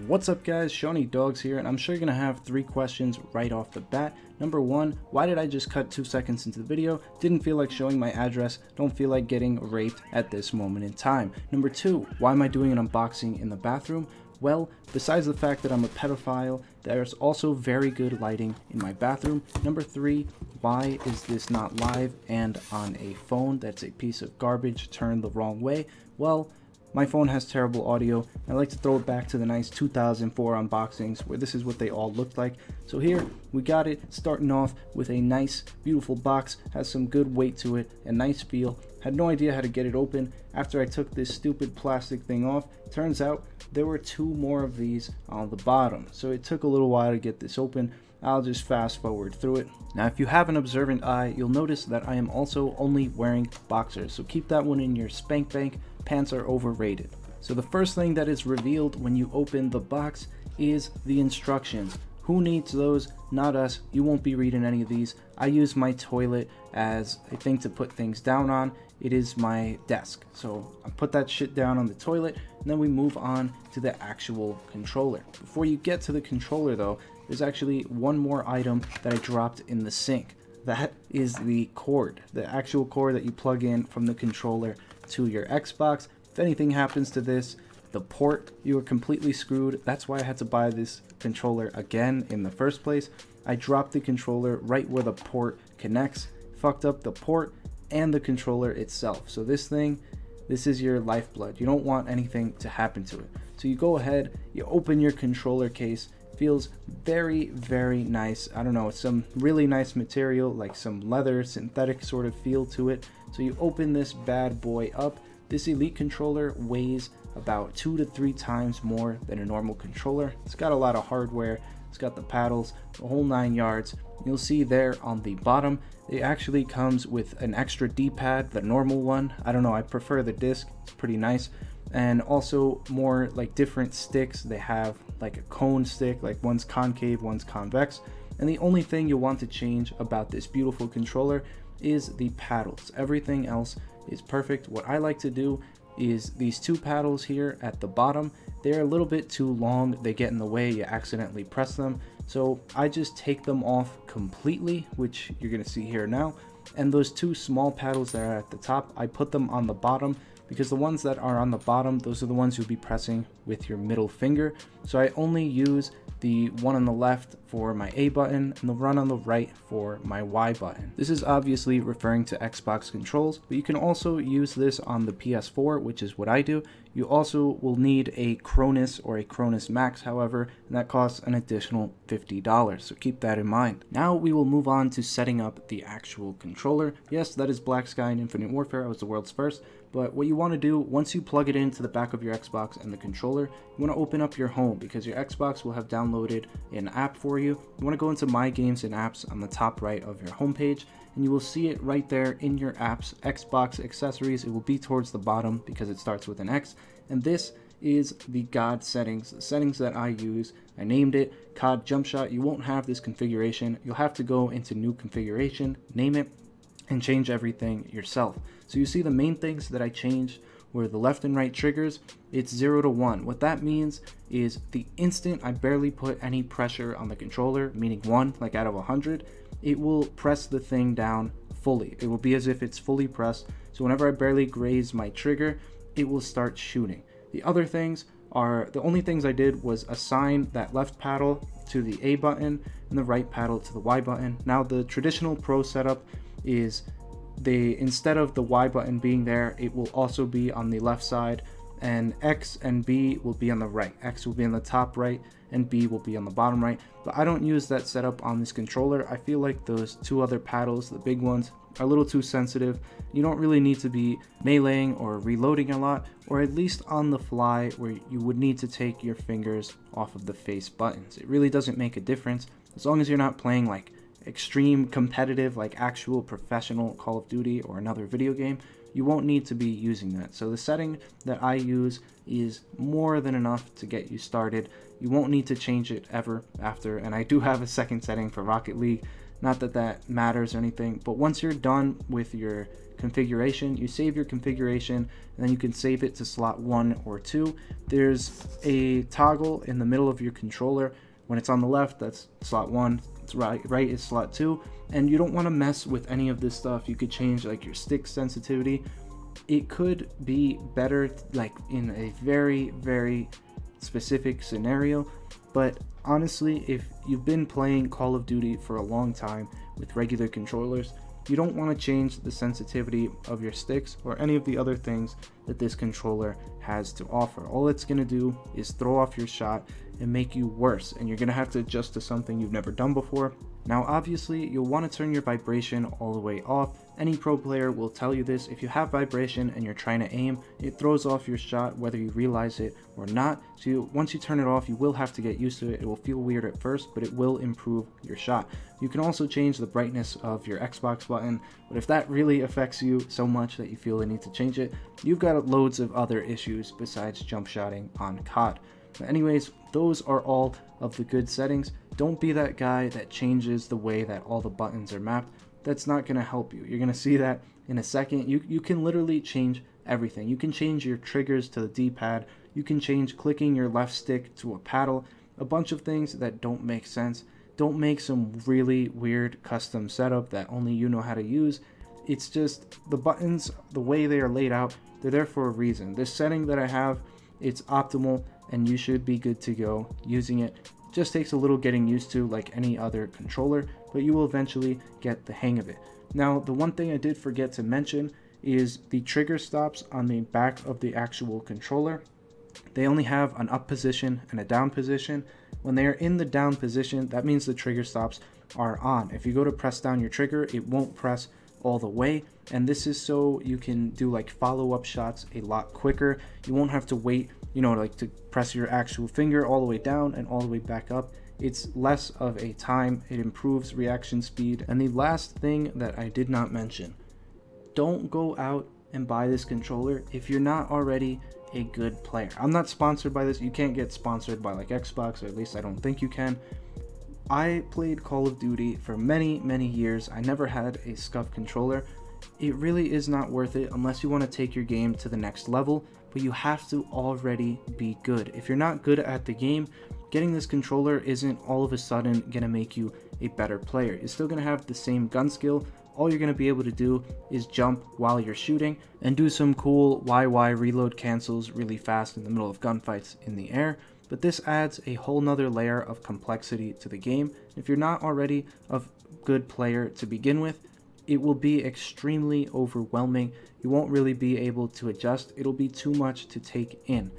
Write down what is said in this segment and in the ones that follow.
What's up guys, SeanEDawgz here, and I'm sure you're going to have 3 questions right off the bat. Number 1, why did I just cut 2 seconds into the video? Didn't feel like showing my address, don't feel like getting raped at this moment in time. Number 2, why am I doing an unboxing in the bathroom? Well, besides the fact that I'm a pedophile, there's also very good lighting in my bathroom. Number 3, why is this not live and on a phone that's a piece of garbage turned the wrong way? Well, my phone has terrible audio. I like to throw it back to the nice 2004 unboxings where this is what they all looked like. So here we got it, starting off with a nice beautiful box, has some good weight to it, a nice feel. Had no idea how to get it open after I took this stupid plastic thing off. Turns out there were 2 more of these on the bottom, so it took a little while to get this open. I'll just fast forward through it. Now if you have an observant eye, you'll notice that I am also only wearing boxers, so keep that one in your spank bank. Pants are overrated. So the first thing that is revealed when you open the box is the instructions. Who needs those? Not us. You won't be reading any of these. I use my toilet as a thing to put things down on. It is my desk. So I put that shit down on the toilet, and then we move on to the actual controller. Before you get to the controller though, there's actually one more item that I dropped in the sink. That is the cord, the actual cord that you plug in from the controller to your Xbox. If anything happens to this, the port, you are completely screwed. That's why I had to buy this controller again in the first place. I dropped the controller right where the port connects, fucked up the port and the controller itself. So this thing, this is your lifeblood. You don't want anything to happen to it. So you go ahead, you open your controller case. Feels very, very nice. I don't know, it's some really nice material, like some leather, synthetic sort of feel to it. So you open this bad boy up. This Elite controller weighs about 2 to 3 times more than a normal controller. It's got a lot of hardware. It's got the paddles, the whole 9 yards. You'll see there on the bottom, it actually comes with an extra D-pad, the normal one. I don't know, I prefer the disc, it's pretty nice. And also more like different sticks. They have like a cone stick, like one's concave, one's convex. And the only thing you'll want to change about this beautiful controller is the paddles. Everything else is perfect. What I like to do is these 2 paddles here at the bottom, they're a little bit too long. They get in the way, you accidentally press them. So I just take them off completely, which you're gonna see here now. And those 2 small paddles that are at the top, I put them on the bottom because the ones that are on the bottom, those are the ones you'll be pressing with your middle finger. So I only use the one on the left for my A button and the one on the right for my Y button. This is obviously referring to Xbox controls, but you can also use this on the PS4, which is what I do. You also will need a Cronus or a Cronus Max, however, and that costs an additional $50, so keep that in mind. Now we will move on to setting up the actual controller. Yes, that is Black Sky in Infinite Warfare. I was the world's first. But what you want to do, once you plug it into the back of your Xbox and the controller, you want to open up your home because your Xbox will have downloaded an app for you. You want to go into My Games and Apps on the top right of your homepage, and you will see it right there in your apps, Xbox accessories. It will be towards the bottom because it starts with an X. And this is the COD settings, the settings that I use. I named it COD Jump Shot. You won't have this configuration. You'll have to go into new configuration, name it, and change everything yourself. So you see the main things that I changed were the left and right triggers. It's 0 to 1. What that means is the instant I barely put any pressure on the controller, meaning 1, like out of 100, it will press the thing down fully. It will be as if it's fully pressed. So whenever I barely graze my trigger, it will start shooting. The other things are, the only things I did was assign that left paddle to the A button and the right paddle to the Y button. Now the traditional pro setup is instead of the Y button being there, it will also be on the left side, and X and B will be on the right. X will be on the top right and B will be on the bottom right. But I don't use that setup on this controller. I feel like those 2 other paddles, the big ones, are a little too sensitive. You don't really need to be meleeing or reloading a lot, or at least on the fly where you would need to take your fingers off of the face buttons. It really doesn't make a difference as long as you're not playing like extreme competitive, like actual professional Call of Duty or another video game. You won't need to be using that. So the setting that I use is more than enough to get you started. You won't need to change it ever after, and I do have a second setting for Rocket League Not that that matters or anything, but once you're done with your configuration, you save your configuration, and then you can save it to slot 1 or 2. There's a toggle in the middle of your controller. When it's on the left, that's slot 1. It's right is slot 2, and you don't want to mess with any of this stuff. You could change like your stick sensitivity. It could be better like in a very specific scenario, but honestly, if you've been playing Call of Duty for a long time with regular controllers, you don't want to change the sensitivity of your sticks or any of the other things that this controller has to offer. All it's going to do is throw off your shot and make you worse, and you're going to have to adjust to something you've never done before. Now obviously you'll want to turn your vibration all the way off. Any pro player will tell you this. If you have vibration and you're trying to aim, it throws off your shot whether you realize it or not. So once you turn it off, you will have to get used to it. It will feel weird at first, but it will improve your shot. You can also change the brightness of your Xbox button, but if that really affects you so much that you feel the need to change it, you've got loads of other issues besides jump shotting on COD. But anyways, those are all of the good settings. Don't be that guy that changes the way that all the buttons are mapped. That's not going to help you. You're going to see that in a second. You can literally change everything. You can change your triggers to the D-pad. You can change clicking your left stick to a paddle. A bunch of things that don't make sense. Don't make some really weird custom setup that only you know how to use. It's just the buttons, the way they are laid out, they're there for a reason. This setting that I have, it's optimal, and you should be good to go using it. Just takes a little getting used to like any other controller, but you will eventually get the hang of it. Now, the one thing I did forget to mention is the trigger stops on the back of the actual controller. They only have an up position and a down position. When they are in the down position, that means the trigger stops are on. If you go to press down your trigger, it won't press all the way, and this is so you can do like follow-up shots a lot quicker. You won't have to wait, you know, like to press your actual finger all the way down and all the way back up. It's less of a time. It improves reaction speed. And the last thing that I did not mention, don't go out and buy this controller if you're not already a good player. I'm not sponsored by this. You can't get sponsored by like Xbox, or at least I don't think you can. I played Call of Duty for many years. I never had a Scuf controller. It really is not worth it unless you want to take your game to the next level, but you have to already be good. If you're not good at the game, getting this controller isn't all of a sudden going to make you a better player. You're still going to have the same gun skill. All you're going to be able to do is jump while you're shooting and do some cool YY reload cancels really fast in the middle of gunfights in the air. But this adds a whole nother layer of complexity to the game. If you're not already a good player to begin with, it will be extremely overwhelming. You won't really be able to adjust. It'll be too much to take in.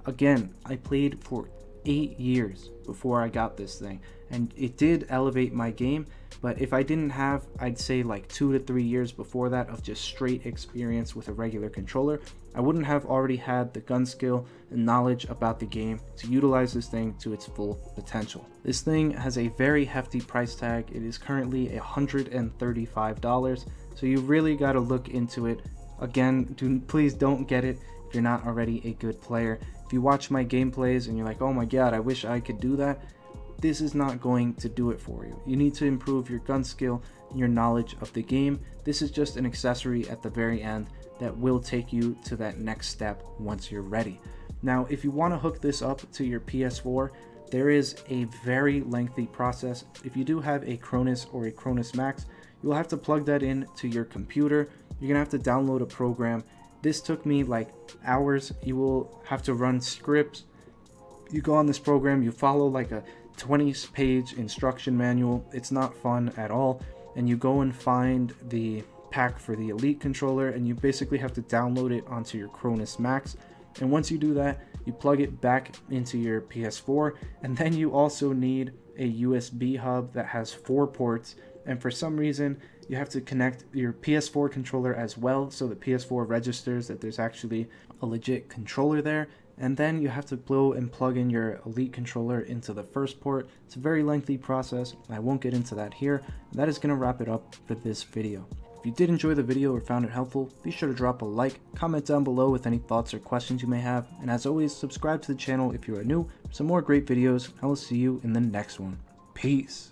Again, I played for 8 years before I got this thing, and it did elevate my game. But if I didn't have, I'd say like 2 to 3 years before that of just straight experience with a regular controller, I wouldn't have already had the gun skill and knowledge about the game to utilize this thing to its full potential. This thing has a very hefty price tag. It is currently $135, so you really got to look into it. Again, please don't get it if you're not already a good player. If you watch my gameplays and you're like, oh my god, I wish I could do that, this is not going to do it for you. You need to improve your gun skill and your knowledge of the game. This is just an accessory at the very end that will take you to that next step once you're ready. Now, if you want to hook this up to your PS4, there is a very lengthy process. If you do have a Cronus or a Cronus Max, you'll have to plug that in to your computer. You're gonna have to download a program. This took me like hours. You will have to run scripts. You go on this program, you follow like a 20-page instruction manual. It's not fun at all. And you go and find the pack for the Elite controller, and you basically have to download it onto your Cronus Max. And once you do that, you plug it back into your PS4, and then you also need a USB hub that has 4 ports. And for some reason, you have to connect your PS4 controller as well, so the PS4 registers that there's actually a legit controller there. And then you have to go and plug in your Elite controller into the first port. It's a very lengthy process. I won't get into that here. That is going to wrap it up for this video. If you did enjoy the video or found it helpful, be sure to drop a like, comment down below with any thoughts or questions you may have, and as always, subscribe to the channel if you are new for some more great videos. I will see you in the next one. Peace.